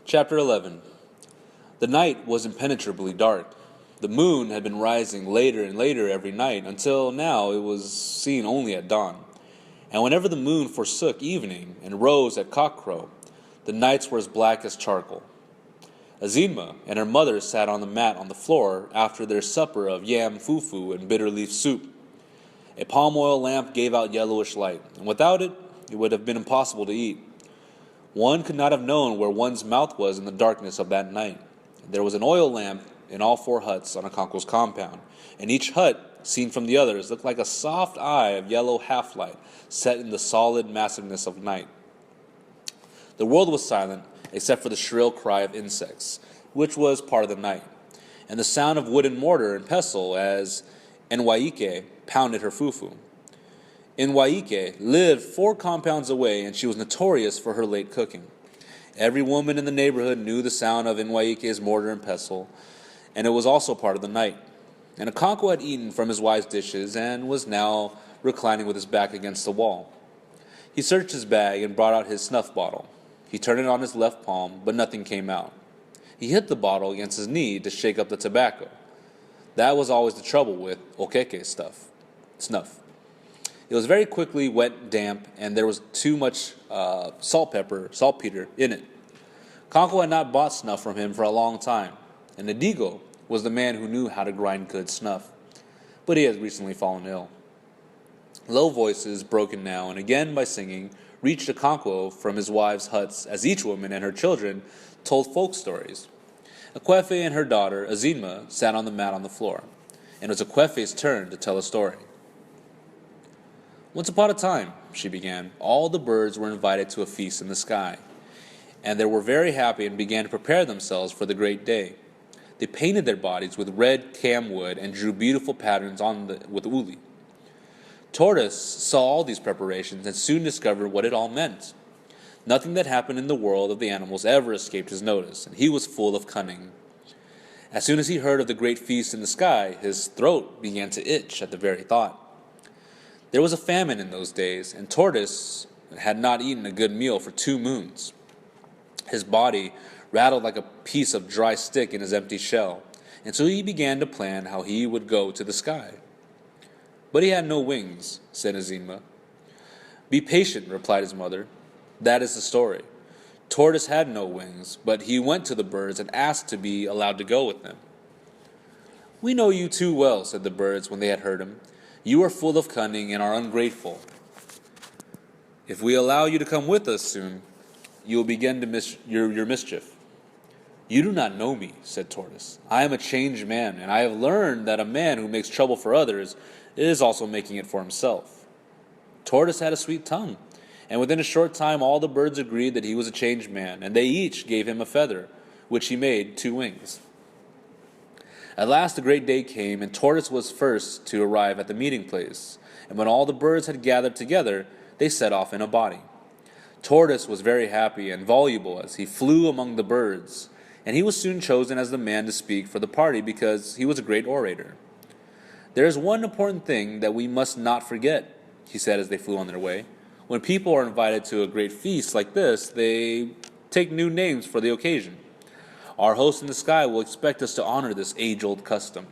Chapter 11. The night was impenetrably dark. The moon had been rising later and later every night until now it was seen only at dawn. And whenever the moon forsook evening and rose at cockcrow, the nights were as black as charcoal. Azima and her mother sat on the mat on the floor after their supper of yam fufu and bitter leaf soup. A palm oil lamp gave out yellowish light, and without it, it would have been impossible to eat. One could not have known where one's mouth was in the darkness of that night. There was an oil lamp in all 4 huts on Akonko's compound, and each hut, seen from the others, looked like a soft eye of yellow half-light set in the solid massiveness of night. The world was silent, except for the shrill cry of insects, which was part of the night, and the sound of wood and mortar and pestle as Nguyen pounded her fufu. Nguyen lived 4 compounds away, and she was notorious for her late cooking. Every woman in the neighborhood knew the sound of Nguyen's mortar and pestle, and it was also part of the night. And Akonko had eaten from his wife's dishes and was now reclining with his back against the wall. He searched his bag and brought out his snuff bottle. He turned it on his left palm, but nothing came out. He hit the bottle against his knee to shake up the tobacco. That was always the trouble with okeke snuff. It was very quickly wet, damp, and there was too much saltpeter in it. Konko had not bought snuff from him for a long time, and Ndigo was the man who knew how to grind good snuff. But he had recently fallen ill. Low voices, broken now and again by singing, reached Akonko from his wives' huts as each woman and her children told folk stories. Akwefe and her daughter, Azima, sat on the mat on the floor, and it was Akwefe's turn to tell a story. Once upon a time, she began, all the birds were invited to a feast in the sky, and they were very happy and began to prepare themselves for the great day. They painted their bodies with red camwood and drew beautiful patterns with uli. Tortoise saw all these preparations and soon discovered what it all meant. Nothing that happened in the world of the animals ever escaped his notice, and he was full of cunning. As soon as he heard of the great feast in the sky, his throat began to itch at the very thought. There was a famine in those days, and Tortoise had not eaten a good meal for 2 moons. His body rattled like a piece of dry stick in his empty shell, and so he began to plan how he would go to the sky. But he had no wings, said Azima. Be patient, replied his mother. That is the story. Tortoise had no wings, but he went to the birds and asked to be allowed to go with them. We know you too well, said the birds when they had heard him. You are full of cunning and are ungrateful. If we allow you to come with us soon, you will begin to your mischief. You do not know me, said Tortoise. I am a changed man, and I have learned that a man who makes trouble for others is also making it for himself. Tortoise had a sweet tongue, and within a short time all the birds agreed that he was a changed man, and they each gave him a feather, which he made 2 wings. At last the great day came, and Tortoise was first to arrive at the meeting place, and when all the birds had gathered together, they set off in a body. Tortoise was very happy and voluble as he flew among the birds, and he was soon chosen as the man to speak for the party because he was a great orator. There is one important thing that we must not forget, he said as they flew on their way. When people are invited to a great feast like this, they take new names for the occasion. Our host in the sky will expect us to honor this age-old custom.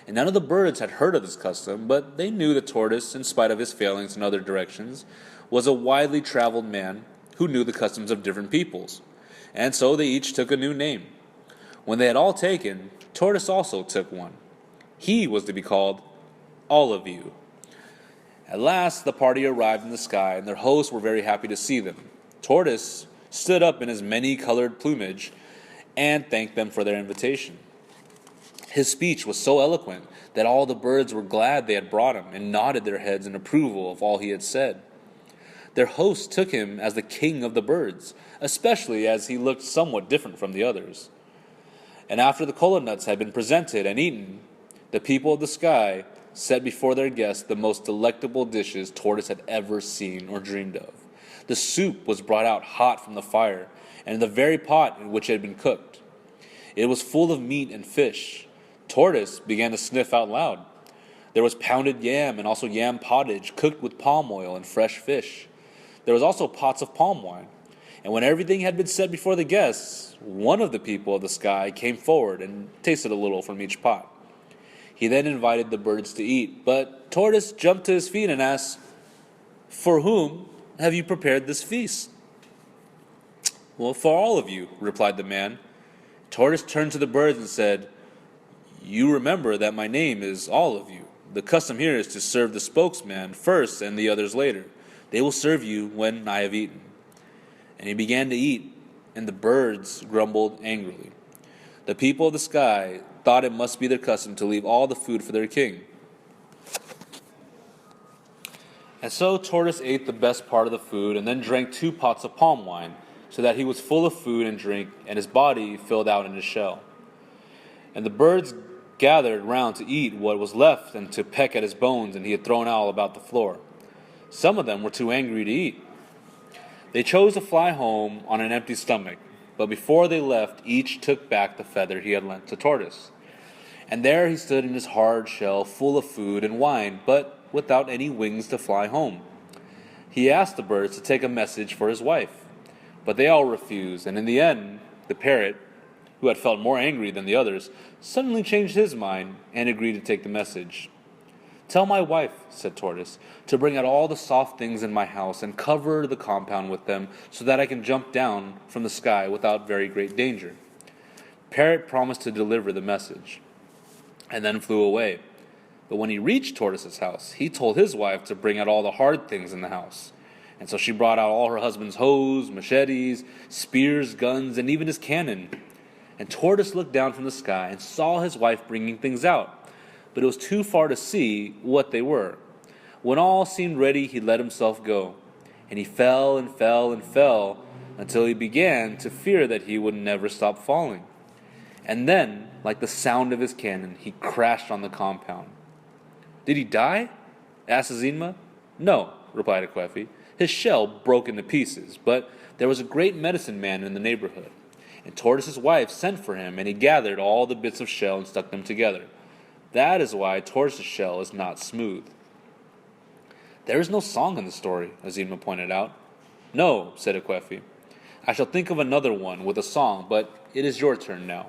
And none of the birds had heard of this custom, but they knew that Tortoise, in spite of his failings in other directions, was a widely traveled man who knew the customs of different peoples. And so they each took a new name. When they had all taken, Tortoise also took one. He was to be called All of You. At last the party arrived in the sky, and their hosts were very happy to see them. Tortoise stood up in his many-colored plumage and thanked them for their invitation. His speech was so eloquent that all the birds were glad they had brought him and nodded their heads in approval of all he had said. Their host took him as the king of the birds, especially as he looked somewhat different from the others. And after the kola nuts had been presented and eaten, the people of the sky set before their guests the most delectable dishes Tortoise had ever seen or dreamed of. The soup was brought out hot from the fire, and in the very pot in which it had been cooked. It was full of meat and fish. Tortoise began to sniff out loud. There was pounded yam and also yam pottage cooked with palm oil and fresh fish. There was also pots of palm wine. And when everything had been set before the guests, one of the people of the sky came forward and tasted a little from each pot. He then invited the birds to eat, but Tortoise jumped to his feet and asked, "For whom have you prepared this feast?" "Well, for all of you," replied the man. Tortoise turned to the birds and said, "You remember that my name is All of You. The custom here is to serve the spokesman first and the others later. They will serve you when I have eaten." And he began to eat, and the birds grumbled angrily. The people of the sky thought it must be their custom to leave all the food for their king. And so Tortoise ate the best part of the food and then drank 2 pots of palm wine, so that he was full of food and drink, and his body filled out in his shell. And the birds gathered round to eat what was left and to peck at his bones, and he had thrown all about the floor. Some of them were too angry to eat. They chose to fly home on an empty stomach, but before they left, each took back the feather he had lent to Tortoise. And there he stood in his hard shell, full of food and wine, but without any wings to fly home. He asked the birds to take a message for his wife, but they all refused, and in the end, the parrot, who had felt more angry than the others, suddenly changed his mind and agreed to take the message. "Tell my wife," said Tortoise, "to bring out all the soft things in my house and cover the compound with them so that I can jump down from the sky without very great danger." Parrot promised to deliver the message and then flew away. But when he reached Tortoise's house, he told his wife to bring out all the hard things in the house. And so she brought out all her husband's hoes, machetes, spears, guns, and even his cannon. And Tortoise looked down from the sky and saw his wife bringing things out, but it was too far to see what they were. When all seemed ready, he let himself go, and he fell and fell and fell until he began to fear that he would never stop falling. And then, like the sound of his cannon, he crashed on the compound. "Did he die?" asked Azima. "No," replied Akwefi. "His shell broke into pieces, but there was a great medicine man in the neighborhood, and Tortoise's wife sent for him, and he gathered all the bits of shell and stuck them together. That is why Tortoise's shell is not smooth." "There is no song in the story," Azima pointed out. "No," said Akwefi. "I shall think of another one with a song, but it is your turn now."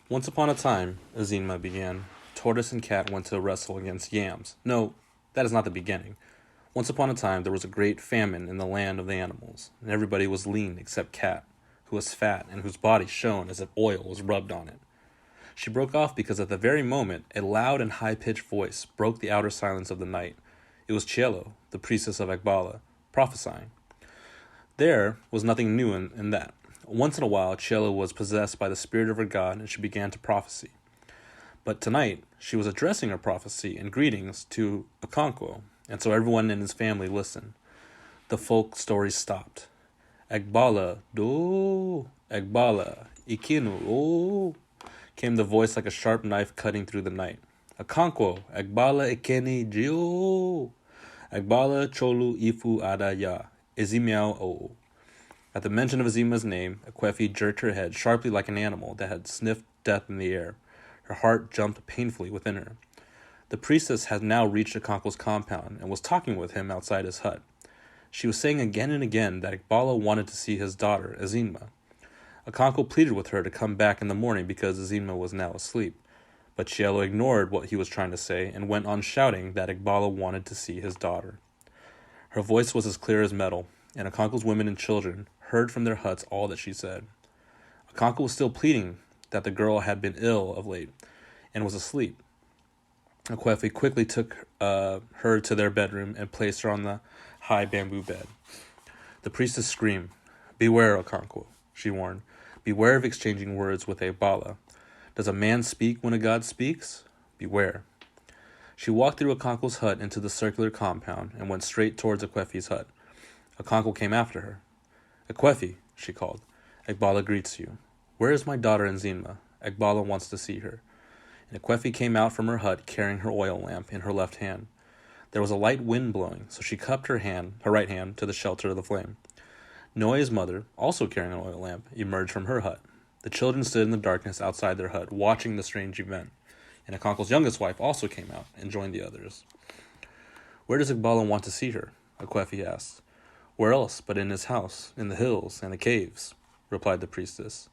"Once upon a time," Azima began, "Tortoise and Cat went to wrestle against yams. No, that is not the beginning. Once upon a time, there was a great famine in the land of the animals, and everybody was lean except Cat, who was fat and whose body shone as if oil was rubbed on it." She broke off because at the very moment, a loud and high-pitched voice broke the outer silence of the night. It was Cielo, the priestess of Ekbala, prophesying. There was nothing new in that. Once in a while, Cielo was possessed by the spirit of her god, and she began to prophesy. But tonight, she was addressing her prophecy and greetings to Okonkwo, and so everyone in his family listened. The folk story stopped. "Ekbala, do, Ekbala, ikinu, oh," came the voice like a sharp knife cutting through the night. "Okonkwo, Ekbala ikeni jio, Ekbala cholu ifu adaya, izimiao o." At the mention of Azima's name, Akwefi jerked her head sharply like an animal that had sniffed death in the air. Her heart jumped painfully within her. The priestess had now reached Okonkwo's compound and was talking with him outside his hut. She was saying again and again that Ekbala wanted to see his daughter, Azima. Okonkwo pleaded with her to come back in the morning because Azima was now asleep. But Cielo ignored what he was trying to say and went on shouting that Ekbala wanted to see his daughter. Her voice was as clear as metal, and Okonkwo's women and children heard from their huts all that she said. Okonkwo was still pleading that the girl had been ill of late and was asleep. Akwefi quickly took her to their bedroom and placed her on the high bamboo bed. The priestess screamed. "Beware, Okonkwo," she warned. "Beware of exchanging words with Ekbala. Does a man speak when a god speaks? Beware." She walked through Okonkwo's hut into the circular compound and went straight towards Akwefi's hut. Okonkwo came after her. "Akwefi," she called, "Ekbala greets you. Where is my daughter Nzima? Ekbala wants to see her." And Akwefi came out from her hut carrying her oil lamp in her left hand. There was a light wind blowing, so she cupped her right hand, to the shelter of the flame. Noe's mother, also carrying an oil lamp, emerged from her hut. The children stood in the darkness outside their hut, watching the strange event. And Okonkwo's youngest wife also came out and joined the others. "Where does Ekbala want to see her?" Akwefi asked. Where else but in his house, in the hills and the caves? Replied the priestess.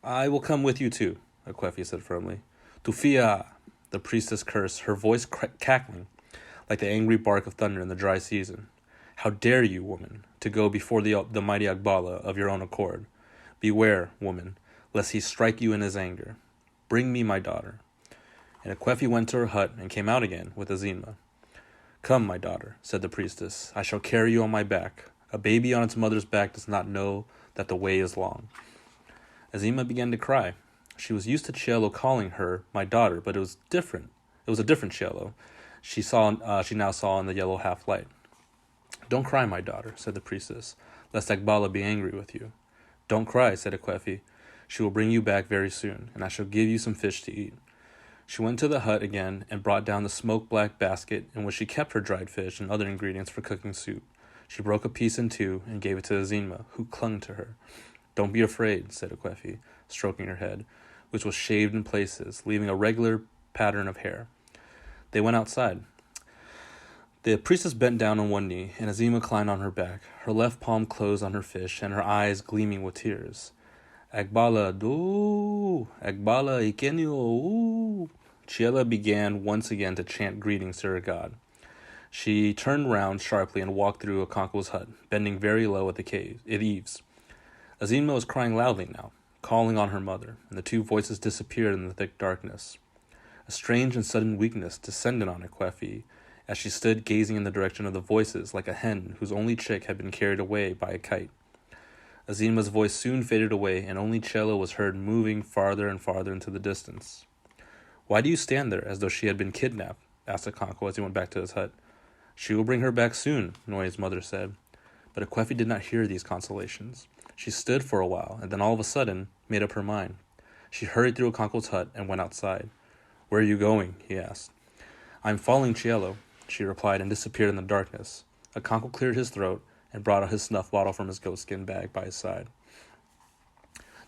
I will come with you too, Akwefi said firmly. Tufia! The priestess cursed, her voice cackling like the angry bark of thunder in the dry season. How dare you, woman, to go before the mighty Agbala of your own accord? Beware, woman, lest he strike you in his anger. Bring me my daughter. And Akwefi went to her hut and came out again with Azima. Come, my daughter, said the priestess. I shall carry you on my back. A baby on its mother's back does not know that the way is long. Azima began to cry. She was used to Cielo calling her my daughter, but it was different. It was a different Cielo. She now saw in the yellow half-light. Don't cry, my daughter, said the priestess, lest Agbala be angry with you. Don't cry, said Akwefi. She will bring you back very soon, and I shall give you some fish to eat. She went to the hut again and brought down the smoke-black basket in which she kept her dried fish and other ingredients for cooking soup. She broke a piece in two and gave it to Azima, who clung to her. Don't be afraid, said Akwefi, stroking her head, which was shaved in places, leaving a regular pattern of hair. They went outside. The priestess bent down on one knee, and Azima climbed on her back, her left palm closed on her fish, and her eyes gleaming with tears. Agbala do, Agbala ikenyo. Chiela began once again to chant greetings to her god. She turned round sharply and walked through Okonkwo's hut, bending very low at the eaves. Azima was crying loudly now, calling on her mother, and the two voices disappeared in the thick darkness. A strange and sudden weakness descended on Akwefi as she stood gazing in the direction of the voices like a hen whose only chick had been carried away by a kite. Azima's voice soon faded away, and only Cielo was heard moving farther and farther into the distance. Why do you stand there as though she had been kidnapped? Asked Okonkwo as he went back to his hut. She will bring her back soon, Nguyen's mother said. But Akwefi did not hear these consolations. She stood for a while, and then all of a sudden made up her mind. She hurried through Okonkwo's hut and went outside. Where are you going? He asked. I'm following Cielo, she replied, and disappeared in the darkness. Okonkwo cleared his throat and brought out his snuff bottle from his goatskin bag by his side.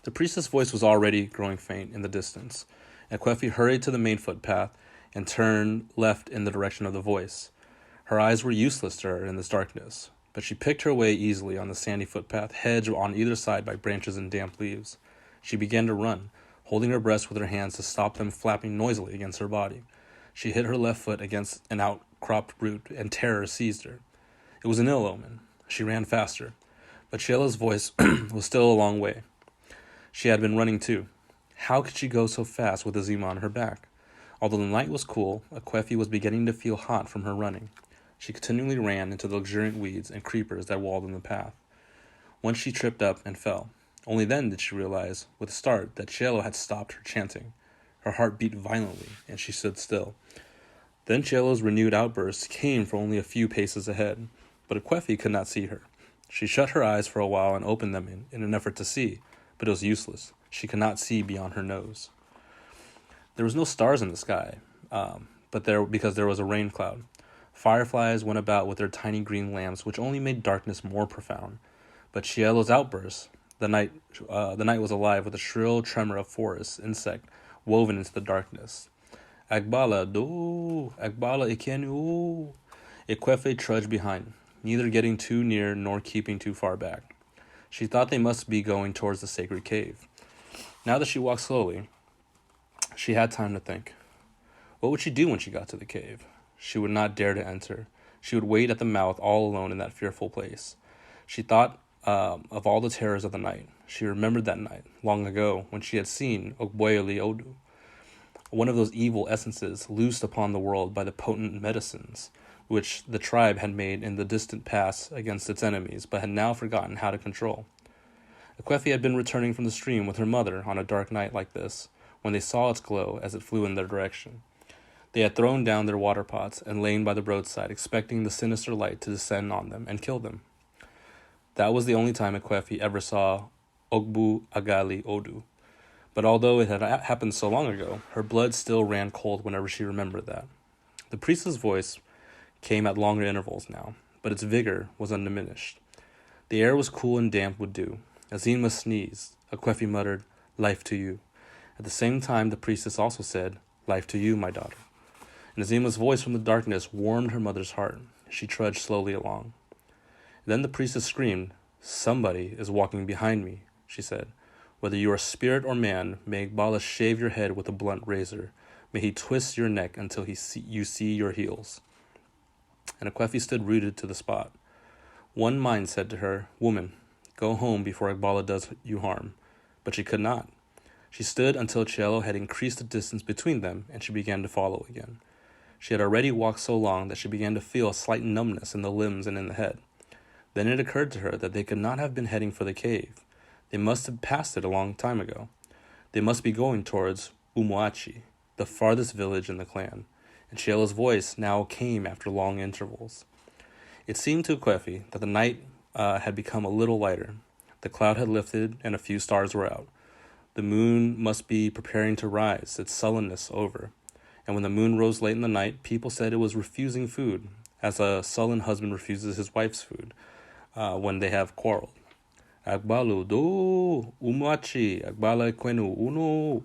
The priestess' voice was already growing faint in the distance. Akwefi hurried to the main footpath and turned left in the direction of the voice. Her eyes were useless to her in this darkness, but she picked her way easily on the sandy footpath, hedged on either side by branches and damp leaves. She began to run, holding her breast with her hands to stop them flapping noisily against her body. She hit her left foot against an outcropped root, and terror seized her. It was an ill omen. She ran faster, but Cielo's voice was still a long way. She had been running too. How could she go so fast with Azima on her back? Although the night was cool, Akwefi was beginning to feel hot from her running. She continually ran into the luxuriant weeds and creepers that walled in the path. Once she tripped up and fell. Only then did she realize, with a start, that Cielo had stopped her chanting. Her heart beat violently, and she stood still. Then Cielo's renewed outbursts came from only a few paces ahead, but Akwefi could not see her. She shut her eyes for a while and opened them in an effort to see, but it was useless. She could not see beyond her nose. There was no stars in the sky, because there was a rain cloud. Fireflies went about with their tiny green lamps, which only made darkness more profound. But Cielo's outbursts, the night was alive with a shrill tremor of forest insect woven into the darkness. Agbala do, Agbala ikenu. Akwefi trudged behind, neither getting too near nor keeping too far back. She thought they must be going towards the sacred cave. Now that she walked slowly, she had time to think. What would she do when she got to the cave? She would not dare to enter. She would wait at the mouth all alone in that fearful place. She thought of all the terrors of the night. She remembered that night, long ago, when she had seen Ogboyoli Odu, one of those evil essences loosed upon the world by the potent medicines which the tribe had made in the distant past against its enemies, but had now forgotten how to control. Akwefi had been returning from the stream with her mother on a dark night like this, when they saw its glow as it flew in their direction. They had thrown down their water pots and lain by the roadside, expecting the sinister light to descend on them and kill them. That was the only time Akwefi ever saw Ogbu Agali Odu. But although it had happened so long ago, her blood still ran cold whenever she remembered that. The priest's voice came at longer intervals now, but its vigor was undiminished. The air was cool and damp with dew. Azima sneezed. Akwefi muttered, "Life to you." At the same time, the priestess also said, "Life to you, my daughter." And Azima's voice from the darkness warmed her mother's heart. She trudged slowly along. Then the priestess screamed, "Somebody is walking behind me," she said. "Whether you are spirit or man, may Iqbala shave your head with a blunt razor. May he twist your neck until you see your heels." And Akwefi stood rooted to the spot. One mind said to her, "Woman, go home before Iqbala does you harm." But she could not. She stood until Cielo had increased the distance between them, and she began to follow again. She had already walked so long that she began to feel a slight numbness in the limbs and in the head. Then it occurred to her that they could not have been heading for the cave. They must have passed it a long time ago. They must be going towards Umuachi, the farthest village in the clan, and Cielo's voice now came after long intervals. It seemed to Akwefi that the night had become a little lighter. The cloud had lifted and a few stars were out. The moon must be preparing to rise, its sullenness over. And when the moon rose late in the night, people said it was refusing food, as a sullen husband refuses his wife's food when they have quarreled. Agbalu do umuachi, agbala kwenu unu.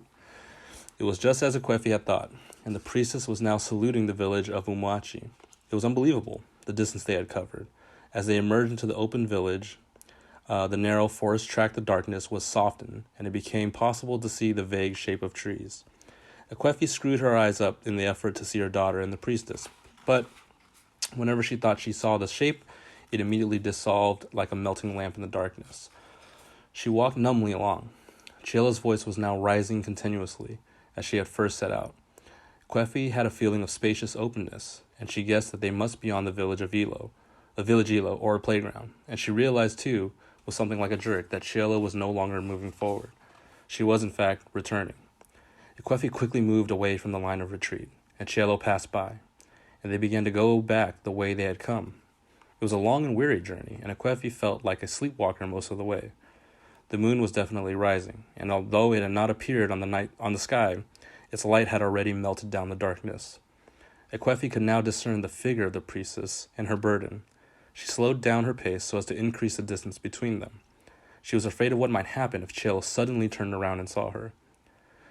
It was just as Akwefi had thought, and the priestess was now saluting the village of Umuachi. It was unbelievable, the distance they had covered. As they emerged into the open village, the narrow forest track of darkness was softened, and it became possible to see the vague shape of trees. Akwefi screwed her eyes up in the effort to see her daughter and the priestess, but whenever she thought she saw the shape, it immediately dissolved like a melting lamp in the darkness. She walked numbly along. Cielo's voice was now rising continuously, as she had first set out. Akwefi had a feeling of spacious openness, and she guessed that they must be on the village Ilo, or a playground, and she realized, too, with something like a jerk, that Cielo was no longer moving forward. She was, in fact, returning. Akwefi quickly moved away from the line of retreat, and Cielo passed by, and they began to go back the way they had come. It was a long and weary journey, and Akwefi felt like a sleepwalker most of the way. The moon was definitely rising, and although it had not appeared on the sky, its light had already melted down the darkness. Akwefi could now discern the figure of the priestess and her burden. She slowed down her pace so as to increase the distance between them. She was afraid of what might happen if Cielo suddenly turned around and saw her.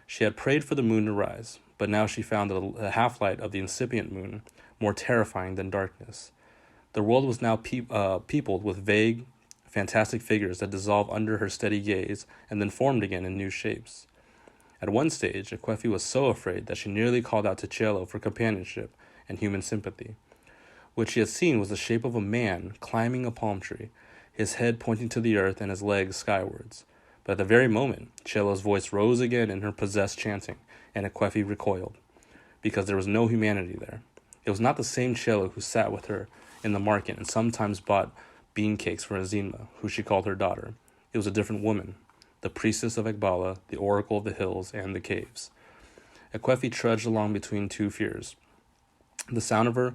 She had prayed for the moon to rise, but now she found the half-light of the incipient moon more terrifying than darkness. The world was now peopled with vague, fantastic figures that dissolved under her steady gaze and then formed again in new shapes. At one stage, Akwefi was so afraid that she nearly called out to Cielo for companionship and human sympathy. What she had seen was the shape of a man climbing a palm tree, his head pointing to the earth and his legs skywards. But at the very moment, Cielo's voice rose again in her possessed chanting, and Akwefi recoiled, because there was no humanity there. It was not the same Cielo who sat with her in the market and sometimes bought bean cakes for Azima, who she called her daughter. It was a different woman, the priestess of Iqbala, the oracle of the hills and the caves. Akwefi trudged along between two fears. The sound of her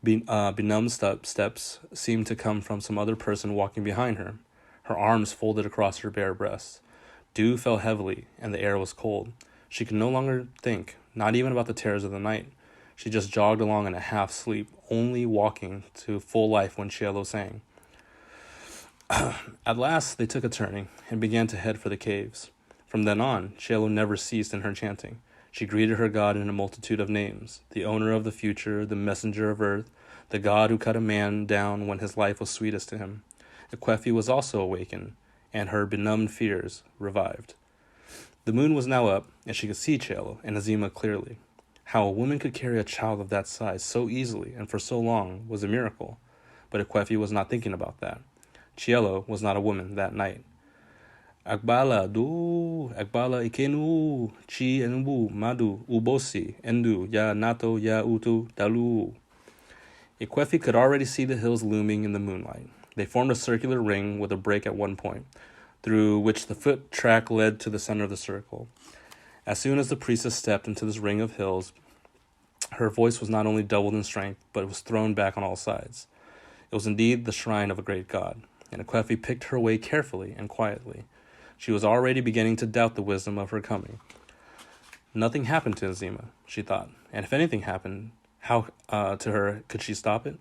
benumbed steps seemed to come from some other person walking behind her, her arms folded across her bare breasts. Dew fell heavily, and the air was cold. She could no longer think, not even about the terrors of the night. She just jogged along in a half-sleep, only walking to full life when Cielo sang. At last, they took a turning and began to head for the caves. From then on, Cielo never ceased in her chanting. She greeted her God in a multitude of names, the owner of the future, the messenger of earth, the God who cut a man down when his life was sweetest to him. Akwefi was also awakened, and her benumbed fears revived. The moon was now up, and she could see Cielo and Azima clearly. How a woman could carry a child of that size so easily and for so long was a miracle, but Akwefi was not thinking about that. Cielo was not a woman that night. Agbala ikenu, chi enbu, madu, ubosi, endu, ya nato, ya utu, dalu. Akwefi could already see the hills looming in the moonlight. They formed a circular ring with a break at one point, through which the foot track led to the center of the circle. As soon as the priestess stepped into this ring of hills, her voice was not only doubled in strength, but it was thrown back on all sides. It was indeed the shrine of a great god, and Akwefi picked her way carefully and quietly. She was already beginning to doubt the wisdom of her coming. Nothing happened to Azima, she thought, and if anything happened, how to her could she stop it?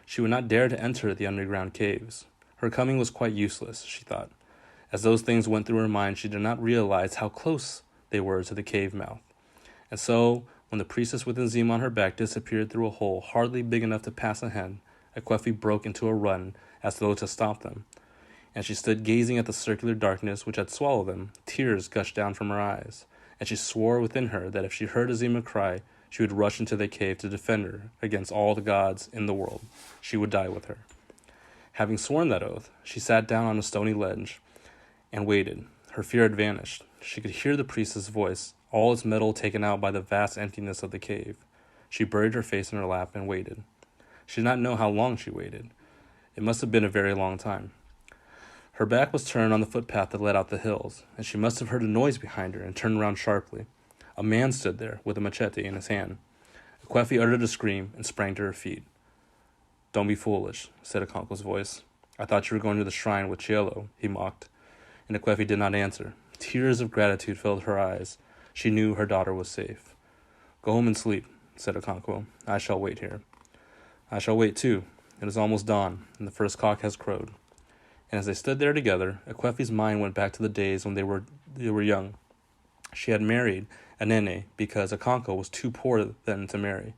She would not dare to enter the underground caves. Her coming was quite useless, she thought. As those things went through her mind, she did not realize how close they were to the cave mouth. And so, when the priestess with Azima on her back disappeared through a hole hardly big enough to pass a hen, Ekwefi broke into a run as though to stop them, and she stood gazing at the circular darkness which had swallowed them. Tears gushed down from her eyes, and she swore within her that if she heard Azima cry, she would rush into the cave to defend her against all the gods in the world. She would die with her. Having sworn that oath, she sat down on a stony ledge and waited. Her fear had vanished. She could hear the priestess' voice, all its metal taken out by the vast emptiness of the cave. She buried her face in her lap and waited. She did not know how long she waited. It must have been a very long time. Her back was turned on the footpath that led out the hills, and she must have heard a noise behind her and turned around sharply. A man stood there with a machete in his hand. Ekwefi uttered a scream and sprang to her feet. "Don't be foolish," said Okonkwo's voice. "I thought you were going to the shrine with Cielo," he mocked. And Ekwefi did not answer. Tears of gratitude filled her eyes. She knew her daughter was safe. "Go home and sleep," said Okonkwo. "I shall wait here." "I shall wait too. It is almost dawn, and the first cock has crowed." And as they stood there together, Ekwefi's mind went back to the days when they were young. She had married Anene because Okonkwo was too poor then to marry.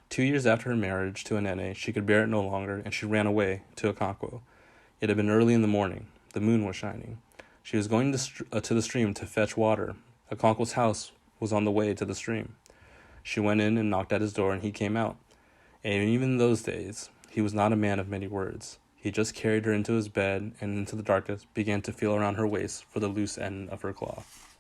2 years after her marriage to Anene, she could bear it no longer, and she ran away to Okonkwo. It had been early in the morning. The moon was shining. She was going to the stream to fetch water. Okonkwo's house was on the way to the stream. She went in and knocked at his door, and he came out. And even in those days, he was not a man of many words. He just carried her into his bed and into the darkness began to feel around her waist for the loose end of her cloth.